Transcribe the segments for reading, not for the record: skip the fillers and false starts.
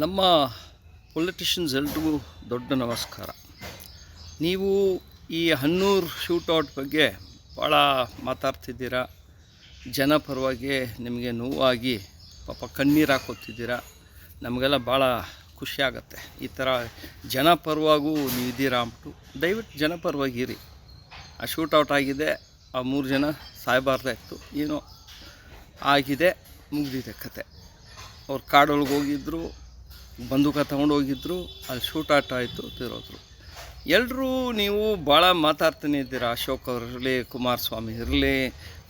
ನಮ್ಮ ಪೊಲಿಟಿಷಿಯನ್ಸ್ ಎಲ್ರಿಗೂ ದೊಡ್ಡ ನಮಸ್ಕಾರ. ನೀವು ಈ ಹನ್ನೂರು ಶೂಟೌಟ್ ಬಗ್ಗೆ ಭಾಳ ಮಾತಾಡ್ತಿದ್ದೀರಾ. ಜನ ಪರವಾಗಿ ನಿಮಗೆ ನೋವಾಗಿ ಪಾಪ ಕಣ್ಣೀರು ಹಾಕೋತಿದ್ದೀರಾ. ನಮಗೆಲ್ಲ ಭಾಳ ಖುಷಿಯಾಗತ್ತೆ. ಈ ಥರ ಜನ ಪರವಾಗೂ ನೀವು ಇದ್ದೀರಾ ಅಂದ್ಬಿಟ್ಟು ದಯವಿಟ್ಟು ಜನ ಪರವಾಗಿರಿ. ಆ ಶೂಟೌಟ್ ಆಗಿದೆ, ಆ 3 ಜನ ಸಾಯಬಾರ್ದಾಯಿತು, ಏನೋ ಆಗಿದೆ, ಮುಗಿದಿದೆ ಕತೆ. ಅವ್ರು ಕಾಡೊಳಗೆ ಹೋಗಿದ್ದರು, ಬಂದೂಕ ತೊಗೊಂಡು ಹೋಗಿದ್ದರು, ಅಲ್ಲಿ ಶೂಟೌಟ್ ಆಯಿತು, ತಿರೋದ್ರು. ಎಲ್ಲರೂ ನೀವು ಭಾಳ ಮಾತಾಡ್ತಾನೆ ಇದ್ದೀರಾ. ಅಶೋಕ್ ಅವ್ರು ಇರಲಿ, ಕುಮಾರಸ್ವಾಮಿ ಇರಲಿ,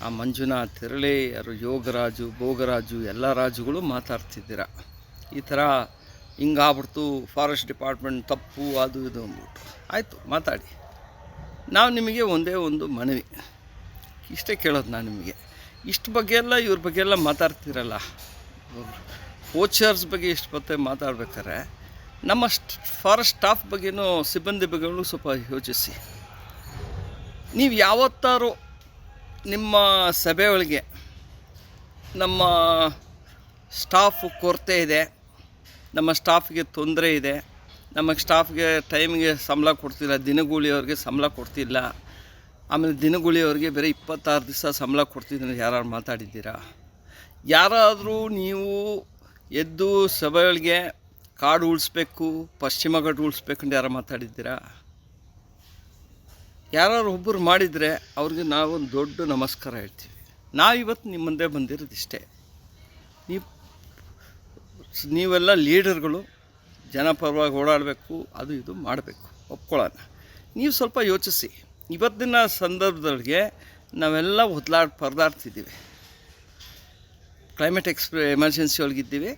ಆ ಮಂಜುನಾಥ್ ಇರಲಿ, ಯಾರು ಯೋಗರಾಜು, ಭೋಗರಾಜು, ಎಲ್ಲ ರಾಜುಗಳು ಮಾತಾಡ್ತಿದ್ದೀರಾ. ಈ ಥರ ಹಿಂಗಾಗ್ಬಿಡ್ತು, ಫಾರೆಸ್ಟ್ ಡಿಪಾರ್ಟ್ಮೆಂಟ್ ತಪ್ಪು, ಅದು ಇದು ಅಂದ್ಬಿಟ್ಟು. ಆಯಿತು, ಮಾತಾಡಿ. ನಾವು ನಿಮಗೆ ಒಂದೇ ಒಂದು ಮನವಿ ಇಷ್ಟೇ ಕೇಳೋದು. ನಾನು ನಿಮಗೆ ಇಷ್ಟು ಬಗ್ಗೆ ಎಲ್ಲ ಇವ್ರ ಬಗ್ಗೆ ಎಲ್ಲ ಮಾತಾಡ್ತಿರಲ್ಲ, ಪೋಚರ್ಸ್ ಬಗ್ಗೆ ಇಷ್ಟು ಮತ್ತೆ ಮಾತಾಡ್ಬೇಕಾದ್ರೆ ನಮ್ಮ ಫಾರೆಸ್ಟ್ ಸ್ಟಾಫ್ ಬಗ್ಗೆನೂ ಸಿಬ್ಬಂದಿ ಬಗ್ಗೆನೂ ಸ್ವಲ್ಪ ಯೋಚಿಸಿ. ನೀವು ಯಾವತ್ತಾರು ನಿಮ್ಮ ಸಭೆಯೊಳಗೆ ನಮ್ಮ ಸ್ಟಾಫ್ ಕೊರತೆ ಇದೆ, ನಮ್ಮ ಸ್ಟಾಫ್ಗೆ ತೊಂದರೆ ಇದೆ, ನಮ್ಮ ಸ್ಟಾಫ್ಗೆ ಟೈಮಿಗೆ ಸಂಬಳ ಕೊಡ್ತಿಲ್ಲ, ದಿನಗೂಲಿಯವ್ರಿಗೆ ಸಂಬಳ ಕೊಡ್ತಿಲ್ಲ, ಆಮೇಲೆ ದಿನಗೂಲಿಯವ್ರಿಗೆ ಬೇರೆ 26 ದಿವಸ ಸಂಬಳ ಕೊಡ್ತಿದ್ದೀನಿ ಯಾರು ಮಾತಾಡಿದ್ದೀರಾ? ಯಾರಾದರೂ ನೀವು ಎದ್ದು ಸಭೆಗಳಿಗೆ ಕಾಡು ಉಳಿಸ್ಬೇಕು, ಪಶ್ಚಿಮ ಘಟ್ಟ ಉಳಿಸ್ಬೇಕು ಅಂತ ಯಾರು ಮಾತಾಡಿದ್ದೀರಾ? ಯಾರು ಒಬ್ಬರು ಮಾಡಿದರೆ ಅವ್ರಿಗೆ ನಾವು ಒಂದು ದೊಡ್ಡ ನಮಸ್ಕಾರ ಹೇಳ್ತೀವಿ. ನಾವಿವತ್ತು ನಿಮ್ಮ ಮುಂದೆ ಬಂದಿರೋದಿಷ್ಟೇ. ನೀವೆಲ್ಲ ಲೀಡರ್ಗಳು, ಜನಪರವಾಗಿ ಓಡಾಡಬೇಕು, ಅದು ಇದು ಮಾಡಬೇಕು, ಒಪ್ಕೊಳ್ಳೋಣ. ನೀವು ಸ್ವಲ್ಪ ಯೋಚಿಸಿ. ಇವತ್ತಿನ ಸಂದರ್ಭದೊಳಗೆ ನಾವೆಲ್ಲ ಪರದಾಡ್ತಿದ್ದೀವಿ. ಕ್ಲೈಮೇಟ್ ಎಮರ್ಜೆನ್ಸಿ ಒಳಗಿದ್ದೀವಿ,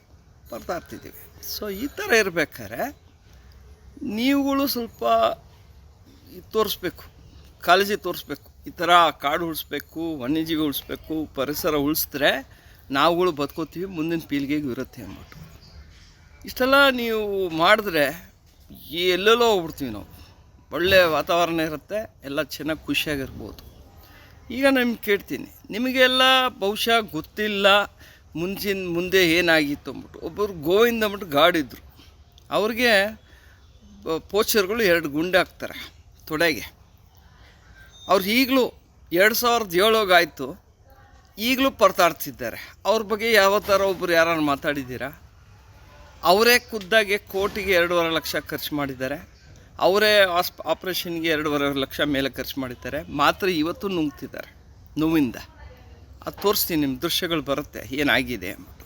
ಪರದಾಡ್ತಿದ್ದೀವಿ. ಸೊ ಈ ಥರ ಇರಬೇಕಾದ್ರೆ ನೀವುಗಳು ಸ್ವಲ್ಪ ತೋರಿಸ್ಬೇಕು, ಕಾಳಜಿ ತೋರಿಸ್ಬೇಕು. ಈ ಥರ ಕಾಡು ಉಳಿಸ್ಬೇಕು, ವನ್ಯಜೀವಿ ಉಳಿಸ್ಬೇಕು, ಪರಿಸರ ಉಳಿಸಿದ್ರೆ ನಾವುಗಳು ಬದುಕೋತೀವಿ, ಮುಂದಿನ ಪೀಳಿಗೆಗೂ ಇರುತ್ತೆ ಅಂದ್ಬಿಟ್ಟು. ಇಷ್ಟೆಲ್ಲ ನೀವು ಮಾಡಿದ್ರೆ ಎಲ್ಲೆಲ್ಲೋ ಹೋಗ್ಬಿಡ್ತೀವಿ ನಾವು. ಒಳ್ಳೆಯ ವಾತಾವರಣ ಇರುತ್ತೆ, ಎಲ್ಲ ಚೆನ್ನಾಗಿ ಖುಷಿಯಾಗಿರ್ಬೋದು. ಈಗ ನಿಮ್ಗೆ ಕೇಳ್ತೀನಿ, ನಿಮಗೆಲ್ಲ ಬಹುಶಃ ಗೊತ್ತಿಲ್ಲ ಮುಂದೆ ಏನಾಗಿತ್ತು ಅಂದ್ಬಿಟ್ಟು. ಒಬ್ಬರು ಗೋವಿಂದ ಅಂದ್ಬಿಟ್ಟು ಗಾಡಿದ್ರು, ಅವ್ರಿಗೆ ಪೋಚರ್ಗಳು 2 ಗುಂಡೆ ಹಾಕ್ತಾರೆ ತೊಡೆಗೆ. ಅವ್ರು ಈಗಲೂ 2007 ಆಯಿತು, ಈಗಲೂ ಪರದಾಡ್ತಿದ್ದಾರೆ. ಅವ್ರ ಬಗ್ಗೆ ಯಾವ ಥರ ಒಬ್ಬರು ಯಾರು ಮಾತಾಡಿದ್ದೀರಾ? ಅವರೇ ಖುದ್ದಾಗೆ ಕೋಟಿಗೆ 2.5 ಲಕ್ಷ ಖರ್ಚು ಮಾಡಿದ್ದಾರೆ. ಅವರೇ ಆಪ್ರೇಷನ್ಗೆ 2.5 ಲಕ್ಷ ಮೇಲೆ ಖರ್ಚು ಮಾಡಿದ್ದಾರೆ. ಮಾತ್ರ ಇವತ್ತು ನುಂಗ್ತಿದ್ದಾರೆ ನೋವಿಂದ. ಅದು ತೋರಿಸ್ತೀನಿ, ನಿಮ್ಮ ದೃಶ್ಯಗಳು ಬರುತ್ತೆ ಏನಾಗಿದೆ ಅಂದ್ಬಿಟ್ಟು.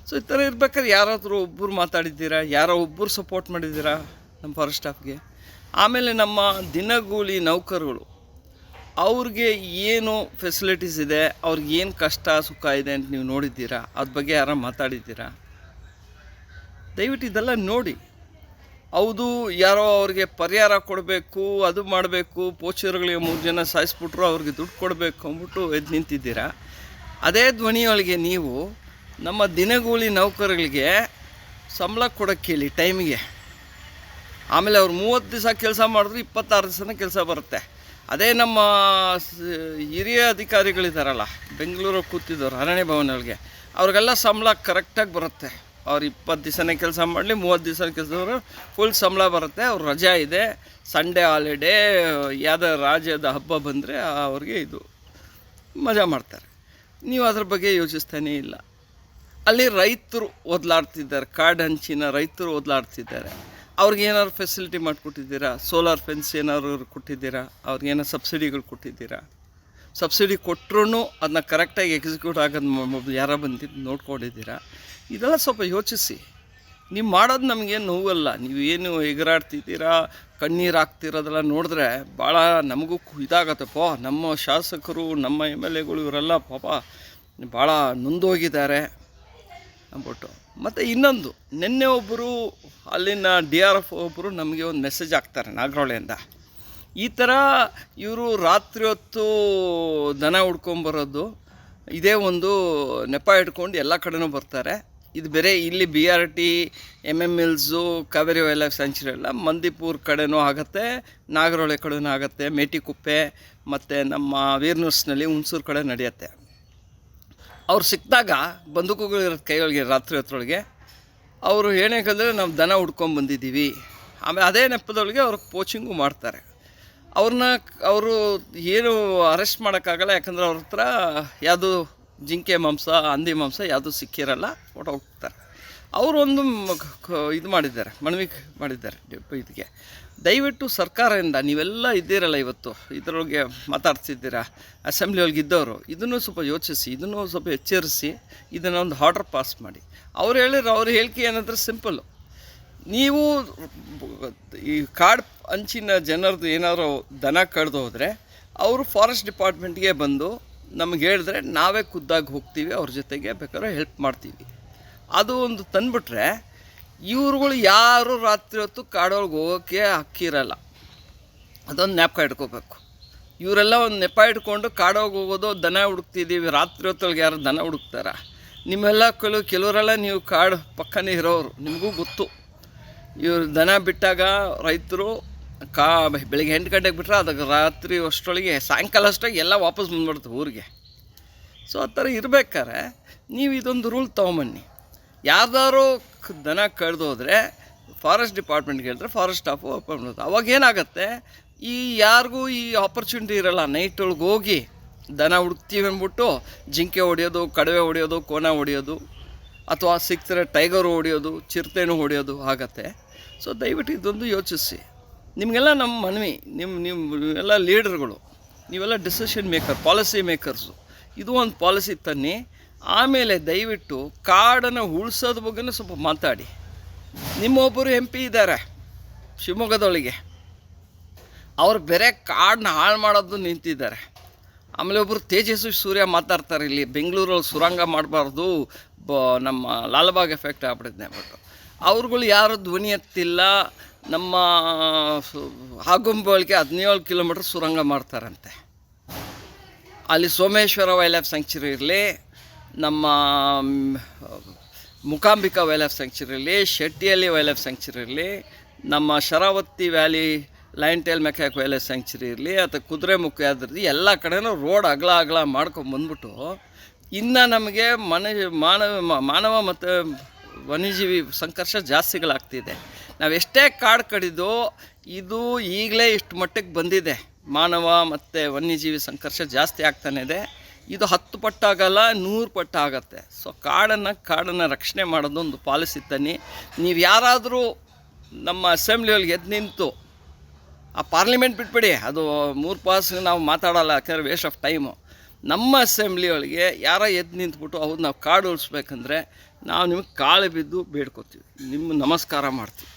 ಸೊ ಈ ಥರ ಇರ್ಬೇಕಾದ್ರೆ ಯಾರಾದರೂ ಒಬ್ಬರು ಮಾತಾಡಿದ್ದೀರಾ? ಯಾರೋ ಒಬ್ಬರು ಸಪೋರ್ಟ್ ಮಾಡಿದ್ದೀರಾ ನಮ್ಮ ಫಾರೆಸ್ಟ್ ಸ್ಟಾಫ್ಗೆ? ಆಮೇಲೆ ನಮ್ಮ ದಿನಗೂಲಿ ನೌಕರಗಳು, ಅವ್ರಿಗೆ ಏನು ಫೆಸಿಲಿಟೀಸ್ ಇದೆ, ಅವ್ರಿಗೆ ಏನು ಕಷ್ಟ ಸುಖ ಇದೆ ಅಂತ ನೀವು ನೋಡಿದ್ದೀರಾ? ಅದ್ರ ಬಗ್ಗೆ ಯಾರೋ ಮಾತಾಡಿದ್ದೀರಾ? ದಯವಿಟ್ಟು ಇದೆಲ್ಲ ನೋಡಿ. ಹೌದು, ಯಾರೋ ಅವ್ರಿಗೆ ಪರಿಹಾರ ಕೊಡಬೇಕು, ಅದು ಮಾಡಬೇಕು, ಪೋಚರ್ಗಳಿಗೆ 3 ಜನ ಸಾಯಿಸ್ಬಿಟ್ರು, ಅವ್ರಿಗೆ ದುಡ್ಡು ಕೊಡಬೇಕು ಅಂದ್ಬಿಟ್ಟು ಎದ್ದು ನಿಂತಿದ್ದೀರಾ. ಅದೇ ಧ್ವನಿಯೊಳಗೆ ನೀವು ನಮ್ಮ ದಿನಗೂಲಿ ನೌಕರಗಳಿಗೆ ಸಂಬಳ ಕೊಡೋಕ್ಕೆ ಹೇಳಿ ಟೈಮಿಗೆ. ಆಮೇಲೆ ಅವ್ರು 30 ದಿವಸ ಕೆಲಸ ಮಾಡಿದ್ರು 26 ದಿವಸನೇ ಕೆಲಸ ಬರುತ್ತೆ. ಅದೇ ನಮ್ಮ ಹಿರಿಯ ಅಧಿಕಾರಿಗಳಿದ್ದಾರಲ್ಲ, ಬೆಂಗಳೂರಿಗೆ ಕೂತಿದ್ದವ್ರು ಅರಣ್ಯ ಭವನಗಳಿಗೆ, ಅವ್ರಿಗೆಲ್ಲ ಸಂಬಳ ಕರೆಕ್ಟಾಗಿ ಬರುತ್ತೆ. ಅವ್ರು 20 ದಿವಸನೇ ಕೆಲಸ ಮಾಡಲಿ, 30 ದಿವಸ ಕೆಲಸದವರು ಫುಲ್ ಸಂಬಳ ಬರುತ್ತೆ. ಅವ್ರು ರಜಾ ಇದೆ, ಸಂಡೇ ಹಾಲಿಡೇ, ಯಾವುದೋ ರಾಜ್ಯದ ಹಬ್ಬ ಬಂದರೆ ಅವ್ರಿಗೆ ಇದು ಮಜಾ ಮಾಡ್ತಾರೆ. ನೀವು ಅದ್ರ ಬಗ್ಗೆ ಯೋಚಿಸ್ತಾನೇ ಇಲ್ಲ. ಅಲ್ಲಿ ರೈತರು ಓದಲಾಡ್ತಿದ್ದಾರೆ, ಕಾಡು ಹಂಚಿನ ರೈತರು ಓದಲಾಡ್ತಿದ್ದಾರೆ. ಅವ್ರಿಗೇನಾದ್ರು ಫೆಸಿಲಿಟಿ ಮಾಡಿಕೊಟ್ಟಿದ್ದೀರಾ? ಸೋಲಾರ್ ಫೆನ್ಸ್ ಏನಾದ್ರು ಕೊಟ್ಟಿದ್ದೀರಾ? ಅವ್ರಿಗೇನೋ ಸಬ್ಸಿಡಿಗಳು ಕೊಟ್ಟಿದ್ದೀರಾ? ಸಬ್ಸಿಡಿ ಕೊಟ್ಟರು ಅದನ್ನ ಕರೆಕ್ಟಾಗಿ ಎಕ್ಸಿಕ್ಯೂಟ್ ಆಗೋದು ಯಾರೋ ಬಂದಿದ್ದು ನೋಡ್ಕೊಂಡಿದ್ದೀರಾ? ಇದೆಲ್ಲ ಸ್ವಲ್ಪ ಯೋಚಿಸಿ. ನೀವು ಮಾಡೋದು ನಮಗೇನು ನೋವಲ್ಲ. ನೀವು ಏನು ಎಗರಾಡ್ತಿದ್ದೀರಾ, ಕಣ್ಣೀರು ಹಾಕ್ತಿರೋದೆಲ್ಲ ನೋಡಿದ್ರೆ ಭಾಳ ನಮಗೂ ಇದಾಗತ್ತಪ್ಪ. ನಮ್ಮ ಶಾಸಕರು, ನಮ್ಮ MLAಗಳು ಇವರೆಲ್ಲ ಪಾಪ ಭಾಳ ನೊಂದೋಗಿದ್ದಾರೆ ಅಂದ್ಬಿಟ್ಟು. ಮತ್ತು ಇನ್ನೊಂದು, ನಿನ್ನೆ ಒಬ್ಬರು ಅಲ್ಲಿನ DRF ಒಬ್ಬರು ನಮಗೆ ಒಂದು ಮೆಸೇಜ್ ಹಾಕ್ತಾರೆ ನಾಗರಹೊಳೆಯಿಂದ. ಈ ಥರ ಇವರು ರಾತ್ರಿ ಹೊತ್ತು ದನ ಹುಡ್ಕೊಂಬರೋದು, ಇದೇ ಒಂದು ನೆಪ ಇಟ್ಕೊಂಡು ಎಲ್ಲ ಕಡೆನೂ ಬರ್ತಾರೆ. ಇದು ಬೇರೆ ಇಲ್ಲಿ BRT, MMLs, Kaveri wild life sanctuary ಎಲ್ಲ ಮಂದಿಪುರ ಕಡೆನೂ ಆಗುತ್ತೆ, ನಾಗರಹೊಳೆ ಕಡೆನೂ ಆಗುತ್ತೆ, ಮೇಟಿಕುಪ್ಪೆ ಮತ್ತು ನಮ್ಮ ವೀರ್ನೂರ್ಸ್ನಲ್ಲಿ ಹುಣಸೂರು ಕಡೆ ನಡೆಯುತ್ತೆ. ಅವ್ರು ಸಿಕ್ಕಿದಾಗ ಬಂದೂಕುಗಳಿರೋದು ಕೈಯೊಳಗೆ ರಾತ್ರಿ ಹೊತ್ತರೊಳಗೆ ಅವರು ಏನಕ್ಕಂದರೆ ನಾವು ದನ ಹುಡ್ಕೊಂಬಂದಿದ್ದೀವಿ. ಆಮೇಲೆ ಅದೇ ನೆಪದೊಳಗೆ ಅವ್ರು ಕೋಚಿಂಗು ಮಾಡ್ತಾರೆ. ಅವರು ಏನು ಅರೆಸ್ಟ್ ಮಾಡೋಕ್ಕಾಗಲ್ಲ, ಯಾಕಂದರೆ ಅವ್ರ ಹತ್ರ ಯಾವುದು ಜಿಂಕೆ ಮಾಂಸ, ಹಂದಿ ಮಾಂಸ ಯಾವುದೂ ಸಿಕ್ಕಿರಲ್ಲ, ಹೋಗ್ತಾರೆ. ಅವರೊಂದು ಇದು ಮಾಡಿದ್ದಾರೆ, ಮನವಿ ಮಾಡಿದ್ದಾರೆ ಇದಕ್ಕೆ. ದಯವಿಟ್ಟು ಸರ್ಕಾರದಿಂದ ನೀವೆಲ್ಲ ಇದ್ದೀರಲ್ಲ, ಇವತ್ತು ಇದರೊಳಗೆ ಮಾತಾಡ್ತಿದ್ದೀರಾ, ಅಸೆಂಬ್ಲಿ ಒಳಗೆ ಇದ್ದವರು, ಇದನ್ನು ಸ್ವಲ್ಪ ಯೋಚಿಸಿ, ಇದನ್ನು ಸ್ವಲ್ಪ ಎಚ್ಚರಿಸಿ, ಇದನ್ನು ಒಂದು ಆರ್ಡರ್ ಪಾಸ್ ಮಾಡಿ. ಅವ್ರ ಹೇಳಿಕೆ ಏನಂದರೆ ಸಿಂಪಲ್ಲು, ನೀವು ಈ ಕಾಡು ಅಂಚಿನ ಜನರದ್ದು ಏನಾದ್ರು ದನ ಕಳೆದು ಹೋದರೆ ಅವರು ಫಾರೆಸ್ಟ್ ಡಿಪಾರ್ಟ್ಮೆಂಟ್ಗೆ ಬಂದು ನಮಗೆ ಹೇಳಿದ್ರೆ ನಾವೇ ಖುದ್ದಾಗಿ ಹೋಗ್ತೀವಿ, ಅವ್ರ ಜೊತೆಗೆ ಬೇಕಾದ್ರೆ ಹೆಲ್ಪ್ ಮಾಡ್ತೀವಿ. ಅದು ಒಂದು ತಂದುಬಿಟ್ರೆ ಇವ್ರುಗಳು ಯಾರು ರಾತ್ರಿ ಹೊತ್ತು ಕಾಡೊಳಗೆ ಹೋಗೋಕ್ಕೆ ಹಕ್ಕಿರಲ್ಲ. ಅದೊಂದು ಜ್ಞಾಪಕ ಇಟ್ಕೋಬೇಕು. ಇವರೆಲ್ಲ ಒಂದು ನೆಪ ಇಟ್ಕೊಂಡು ಕಾಡೊಳಗೆ ಹೋಗೋದು, ದನ ಹುಡುಕ್ತಿದ್ದೀವಿ, ರಾತ್ರಿ ಹೊತ್ತೊಳಗೆ ಯಾರು ದನ ಹುಡುಕ್ತಾರ? ನಿಮ್ಮೆಲ್ಲ ಕೆಲವರೆಲ್ಲ ನೀವು ಕಾಡು ಪಕ್ಕನೇ ಇರೋರು, ನಿಮಗೂ ಗೊತ್ತು. ಇವರು ದನ ಬಿಟ್ಟಾಗ ರೈತರು ಬೆಳಿಗ್ಗೆ 8 ಗಂಟೆಗೆ ಬಿಟ್ಟರೆ ಅದಕ್ಕೆ ರಾತ್ರಿ ಅಷ್ಟರೊಳಗೆ ಸಾಯಂಕಾಲ ಅಷ್ಟಾಗಿ ಎಲ್ಲ ವಾಪಸ್ ಬಂದ್ಬಿಡ್ತು ಊರಿಗೆ. ಸೊ ಆ ಥರ ಇರ್ಬೇಕಾದ್ರೆ ನೀವು ಇದೊಂದು ರೂಲ್ ತೊಗೊಂಬನ್ನಿ. ಯಾರ್ದಾರು ದನ ಕಳೆದು ಹೋದರೆ ಫಾರೆಸ್ಟ್ ಡಿಪಾರ್ಟ್ಮೆಂಟ್ಗೆ ಹೇಳಿದ್ರೆ ಫಾರೆಸ್ಟ್ ಸ್ಟಾಫು ಓಪನ್ ಮಾಡೋದು. ಅವಾಗ ಏನಾಗುತ್ತೆ, ಈ ಯಾರಿಗೂ ಈ ಆಪರ್ಚುನಿಟಿ ಇರೋಲ್ಲ ನೈಟ್ ಒಳಗೆ ಹೋಗಿ ದನ ಹುಡುಕ್ತೀವಿ ಅಂದ್ಬಿಟ್ಟು ಜಿಂಕೆ ಹೊಡೆಯೋದು, ಕಡವೆ ಹೊಡೆಯೋದು, ಕೋನ ಹೊಡೆಯೋದು, ಅಥವಾ ಸಿಕ್ತರೆ ಟೈಗರು ಹೊಡೆಯೋದು, ಚಿರತೆನೂ ಹೊಡೆಯೋದು ಆಗತ್ತೆ. ಸೊ ದಯವಿಟ್ಟು ಇದೊಂದು ಯೋಚಿಸಿ. ನಿಮಗೆಲ್ಲ ನಮ್ಮ ಮನವಿ, ನೀವೆಲ್ಲ ಲೀಡರ್ಗಳು, ನೀವೆಲ್ಲ ಡಿಸಿಷನ್ ಮೇಕರ್, ಪಾಲಿಸಿ ಮೇಕರ್ಸು, ಇದು ಒಂದು ಪಾಲಿಸಿ ತನ್ನಿ. ಆಮೇಲೆ ದಯವಿಟ್ಟು ಕಾಡನ್ನು ಉಳಿಸೋದ್ರ ಬಗ್ಗೆನೂ ಸ್ವಲ್ಪ ಮಾತಾಡಿ. ನಿಮ್ಮೊಬ್ಬರು MP ಇದ್ದಾರೆ ಶಿವಮೊಗ್ಗದೊಳಗೆ, ಅವರು ಬೇರೆ ಕಾಡನ್ನ ಹಾಳು ಮಾಡೋದು ನಿಂತಿದ್ದಾರೆ. ಆಮೇಲೆ ಒಬ್ಬರು ತೇಜಸ್ವಿ ಸೂರ್ಯ ಮಾತಾಡ್ತಾರೆ, ಇಲ್ಲಿ ಬೆಂಗಳೂರಲ್ಲಿ ಸುರಂಗ ಮಾಡಬಾರ್ದು, ನಮ್ಮ ಲಾಲ್ಬಾಗ್ ಎಫೆಕ್ಟ್ ಆಗ್ಬಿಟ್ಟಿದೆ ಅಂದ್ಬಿಟ್ಟು. ಅವ್ರುಗಳು ಯಾರು ಧ್ವನಿ ಎತ್ತಿಲ್ಲ. ನಮ್ಮ ಆಗುಂಬೆಯೊಳಗೆ 17 ಕಿಲೋಮೀಟ್ರ್ ಸುರಂಗ ಮಾಡ್ತಾರಂತೆ. ಅಲ್ಲಿ ಸೋಮೇಶ್ವರ ವೈಲ್ಡ್ ಲೈಫ್ ಸ್ಯಾಂಕ್ಚುರಿ ಇರಲಿ, ನಮ್ಮ ಮುಕಾಂಬಿಕಾ ವೈಲ್ಡ್ ಲೈಫ್ ಸ್ಯಾಂಕ್ಚುರಿ ಇರಲಿ, ಶೆಟ್ಟಿಯಲ್ಲಿ ವೈಲ್ಡ್ ಲೈಫ್ ಸ್ಯಾಂಕ್ಚುರಿ ಇರಲಿ, ನಮ್ಮ Sharavathi valley lion tail macaque wildlife sanctuary ಇರಲಿ, ಅಥವಾ ಕುದುರೆಮುಖ ಯಾವ್ದು, ಎಲ್ಲ ಕಡೆನೂ ರೋಡ್ ಅಗಲ ಮಾಡ್ಕೊಂಬಂದ್ಬಿಟ್ಟು ಇನ್ನು ನಮಗೆ ಮಾನವ ಮತ್ತು ವನ್ಯಜೀವಿ ಸಂಘರ್ಷ ಜಾಸ್ತಿಗಳಾಗ್ತಿದೆ. ನಾವು ಎಷ್ಟೇ ಕಾಡು ಕಡಿದು ಇದು ಈಗಲೇ ಇಷ್ಟು ಮಟ್ಟಕ್ಕೆ ಬಂದಿದೆ. ಮಾನವ ಮತ್ತು ವನ್ಯಜೀವಿ ಸಂಘರ್ಷ ಜಾಸ್ತಿ ಆಗ್ತಾನೆ ಇದೆ. ಇದು 10 ಪಟ್ಟಾಗಲ್ಲ, 100 ಪಟ್ಟು ಆಗತ್ತೆ. ಸೊ ಕಾಡನ್ನು ರಕ್ಷಣೆ ಮಾಡೋದೊಂದು ಪಾಲಿಸಿ ತನ್ನಿ. ನೀವು ಯಾರಾದರೂ ನಮ್ಮ ಅಸೆಂಬ್ಲಿಯೊಳಗೆ ಎದ್ದು ನಿಂತು, ಆ ಪಾರ್ಲಿಮೆಂಟ್ ಬಿಟ್ಬಿಡಿ, ಅದು 3 ಪಾಸ್ ನಾವು ಮಾತಾಡೋಲ್ಲ, ಯಾಕಂದರೆ ವೇಸ್ಟ್ ಆಫ್ ಟೈಮು. ನಮ್ಮ ಅಸೆಂಬ್ಲಿಯೊಳಗೆ ಯಾರೋ ಎದ್ದು ನಿಂತ್ಬಿಟ್ಟು ಹೌದು ನಾವು ಕಾಡು ಉಳಿಸ್ಬೇಕಂದ್ರೆ ನಾವು ನಿಮಗೆ ಕಾಲು ಬಿದ್ದು ಬೇಡ್ಕೊತೀವಿ, ನಿಮ್ಮ ನಮಸ್ಕಾರ ಮಾಡ್ತೀವಿ.